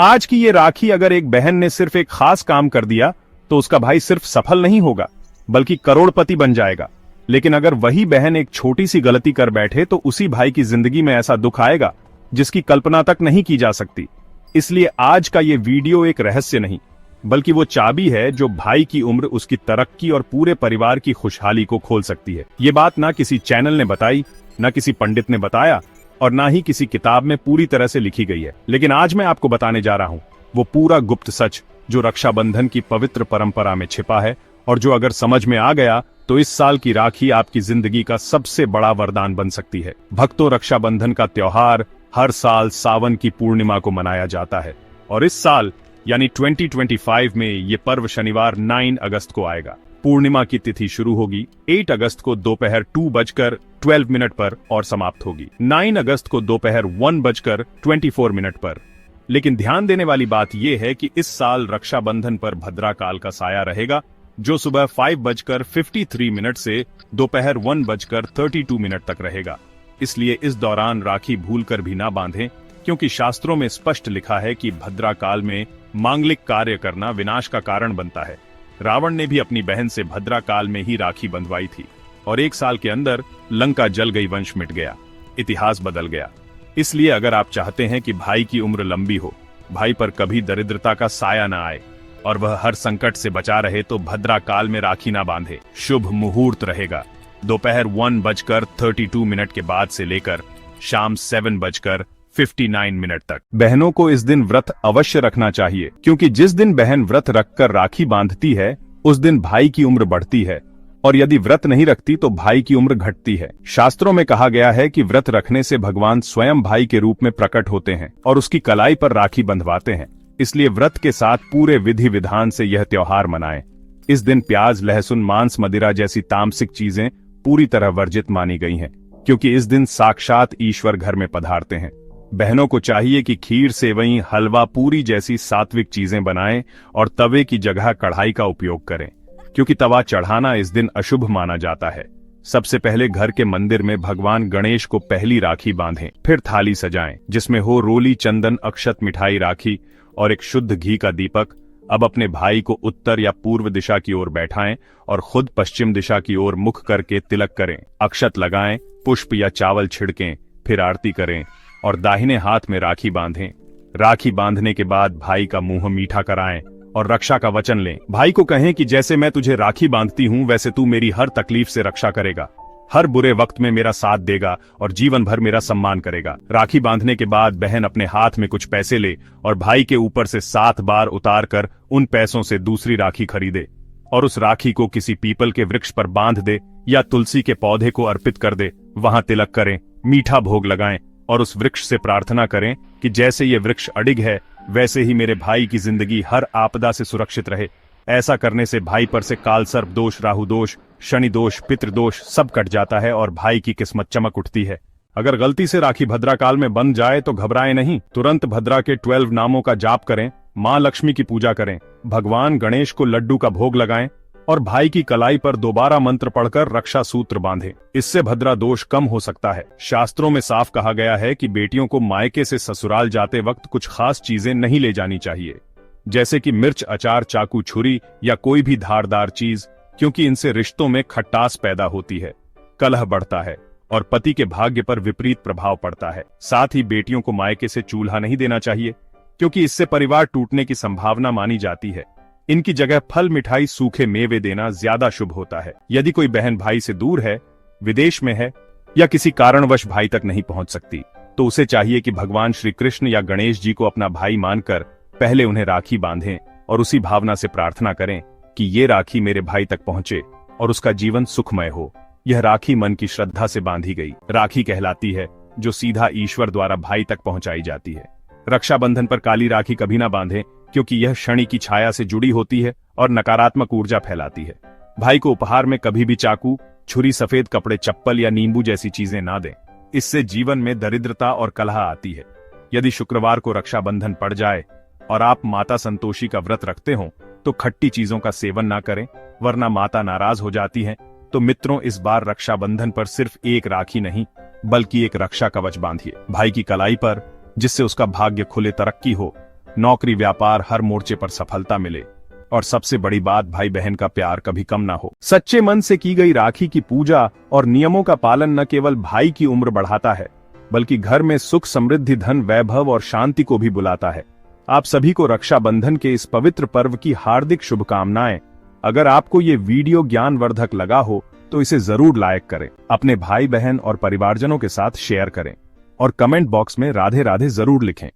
आज की ये राखी अगर एक बहन ने सिर्फ एक खास काम कर दिया तो उसका भाई सिर्फ सफल नहीं होगा बल्कि करोड़पति बन जाएगा। लेकिन अगर वही बहन एक छोटी सी गलती कर बैठे तो उसी भाई की जिंदगी में ऐसा दुख आएगा जिसकी कल्पना तक नहीं की जा सकती। इसलिए आज का ये वीडियो एक रहस्य नहीं बल्कि वो चाबी है जो भाई की उम्र, उसकी तरक्की और पूरे परिवार की खुशहाली को खोल सकती है। ये बात ना किसी चैनल ने बताई, ना किसी पंडित ने बताया और ना ही किसी किताब में पूरी तरह से लिखी गई है। लेकिन आज मैं आपको बताने जा रहा हूं वो पूरा गुप्त सच जो रक्षाबंधन की पवित्र परंपरा में छिपा है और जो अगर समझ में आ गया तो इस साल की राखी आपकी जिंदगी का सबसे बड़ा वरदान बन सकती है। भक्तों, रक्षाबंधन का त्योहार हर साल सावन की पूर्णिमा को मनाया जाता है और इस साल यानी 2025 में ये पर्व शनिवार 9 अगस्त को आएगा। पूर्णिमा की तिथि शुरू होगी 8 अगस्त को दोपहर 2:12 पर और समाप्त होगी 9 अगस्त को दोपहर 1:24 पर। लेकिन ध्यान देने वाली बात यह है कि इस साल रक्षाबंधन पर भद्रा काल का साया रहेगा जो सुबह 5:53 से दोपहर 1:32 तक रहेगा। इसलिए इस दौरान राखी भूलकर भी ना बांधें, क्योंकि शास्त्रों में स्पष्ट लिखा है कि भद्रा काल में मांगलिक कार्य करना विनाश का कारण बनता है। रावण ने भी अपनी बहन से भद्रा काल में ही राखी बंधवाई थी और 1 साल के अंदर लंका जल गई, वंश मिट गया, इतिहास बदल गया। इसलिए अगर आप चाहते हैं कि भाई की उम्र लंबी हो, भाई पर कभी दरिद्रता का साया ना आए और वह हर संकट से बचा रहे, तो भद्रा काल में राखी ना बांधे। शुभ मुहूर्त रहेगा दोपहर 1:32 के बाद से लेकर शाम 7:59 तक। बहनों को इस दिन व्रत अवश्य रखना चाहिए, क्योंकि जिस दिन बहन व्रत रखकर राखी बांधती है उस दिन भाई की उम्र बढ़ती है और यदि व्रत नहीं रखती तो भाई की उम्र घटती है। शास्त्रों में कहा गया है कि व्रत रखने से भगवान स्वयं भाई के रूप में प्रकट होते हैं और उसकी कलाई पर राखी बंधवाते हैं। इसलिए व्रत के साथ पूरे विधि विधान से यह त्योहार मनाएं। इस दिन प्याज, लहसुन, मांस, मदिरा जैसी तामसिक चीजें पूरी तरह वर्जित मानी गई हैं, क्योंकि इस दिन साक्षात ईश्वर घर में पधारते हैं। बहनों को चाहिए कि खीर, सेवई, हलवा, पूरी जैसी सात्विक चीजें बनाएं और तवे की जगह कढ़ाई का उपयोग करें, क्योंकि तवा चढ़ाना इस दिन अशुभ माना जाता है। सबसे पहले घर के मंदिर में भगवान गणेश को पहली राखी बांधें, फिर थाली सजाएं जिसमें हो रोली, चंदन, अक्षत, मिठाई, राखी और एक शुद्ध घी का दीपक। अब अपने भाई को उत्तर या पूर्व दिशा की ओर बैठाएं और खुद पश्चिम दिशा की ओर मुख करके तिलक करें, अक्षत लगाएं, पुष्प या चावल छिड़कें, फिर आरती करें और दाहिने हाथ में राखी बांधें। राखी बांधने के बाद भाई का मुंह मीठा कराएं और रक्षा का वचन लें। भाई को कहें कि जैसे मैं तुझे राखी बांधती हूं वैसे तू मेरी हर तकलीफ से रक्षा करेगा, हर बुरे वक्त में मेरा साथ देगा और जीवन भर मेरा सम्मान करेगा। राखी बांधने के बाद बहन अपने हाथ में कुछ पैसे ले और भाई के ऊपर से 7 बार उतार कर उन पैसों से दूसरी राखी खरीदे और उस राखी को किसी पीपल के वृक्ष पर बांध दे या तुलसी के पौधे को अर्पित कर दे। वहां तिलक करें, मीठा भोग लगाएं और उस वृक्ष से प्रार्थना करें कि जैसे ये वृक्ष अडिग है वैसे ही मेरे भाई की जिंदगी हर आपदा से सुरक्षित रहे। ऐसा करने से भाई पर से काल सर्प दोष, राहु दोष, शनि दोष, पितृदोष सब कट जाता है और भाई की किस्मत चमक उठती है। अगर गलती से राखी भद्रा काल में बंध जाए तो घबराएं नहीं, तुरंत भद्रा के 12 नामों का जाप करें, मां लक्ष्मी की पूजा करें, भगवान गणेश को लड्डू का भोग लगाएं और भाई की कलाई पर दोबारा मंत्र पढ़कर रक्षा सूत्र बांधें। इससे भद्रा दोष कम हो सकता है। शास्त्रों में साफ कहा गया है कि बेटियों को मायके से ससुराल जाते वक्त कुछ खास चीजें नहीं ले जानी चाहिए, जैसे कि मिर्च, अचार, चाकू, छुरी या कोई भी धारदार चीज, क्योंकि इनसे रिश्तों में खटास पैदा होती है, कलह बढ़ता है और पति के भाग्य पर विपरीत प्रभाव पड़ता है। साथ ही बेटियों को मायके से चूल्हा नहीं देना चाहिए, क्योंकि इससे परिवार टूटने की संभावना मानी जाती है। इनकी जगह फल, मिठाई, सूखे मेवे देना ज्यादा शुभ होता है। यदि कोई बहन भाई से दूर है, विदेश में है या किसी कारणवश भाई तक नहीं पहुंच सकती, तो उसे चाहिए कि भगवान श्री कृष्ण या गणेश जी को अपना भाई मानकर पहले उन्हें राखी बांधें और उसी भावना से प्रार्थना करें कि ये राखी मेरे भाई तक पहुंचे और उसका जीवन सुखमय हो। यह राखी मन की श्रद्धा से बांधी गई राखी कहलाती है, जो सीधा ईश्वर द्वारा भाई तक पहुंचाई जाती है। रक्षाबंधन पर काली राखी कभी ना बांधें, क्योंकि यह शनि की छाया से जुड़ी होती है और नकारात्मक ऊर्जा फैलाती है। भाई को उपहार में कभी भी चाकू, छुरी, सफेद कपड़े, चप्पल या नींबू जैसी चीजें ना दें, इससे जीवन में दरिद्रता और कलह आती है। यदि शुक्रवार को रक्षाबंधन पड़ जाए और आप माता संतोषी का व्रत रखते हो तो खट्टी चीजों का सेवन ना करें, वरना माता नाराज हो जाती हैं। तो मित्रों, इस बार रक्षाबंधन पर सिर्फ एक राखी नहीं बल्कि एक रक्षा कवच बांधिए भाई की कलाई पर, जिससे उसका भाग्य खुले, तरक्की हो नौकरी व्यापार हर मोर्चे पर सफलता मिले, और सबसे बड़ी बात, भाई बहन का प्यार कभी कम ना हो। सच्चे मन से की गई राखी की पूजा और नियमों का पालन न केवल भाई की उम्र बढ़ाता है, बल्कि घर में सुख, समृद्धि, धन, वैभव और शांति को भी बुलाता है। आप सभी को रक्षाबंधन के इस पवित्र पर्व की हार्दिक शुभकामनाएं। अगर आपको ये वीडियो ज्ञानवर्धक लगा हो तो इसे जरूर लाइक करें, अपने भाई बहन और परिवारजनों के साथ शेयर करें और कमेंट बॉक्स में राधे राधे जरूर लिखें।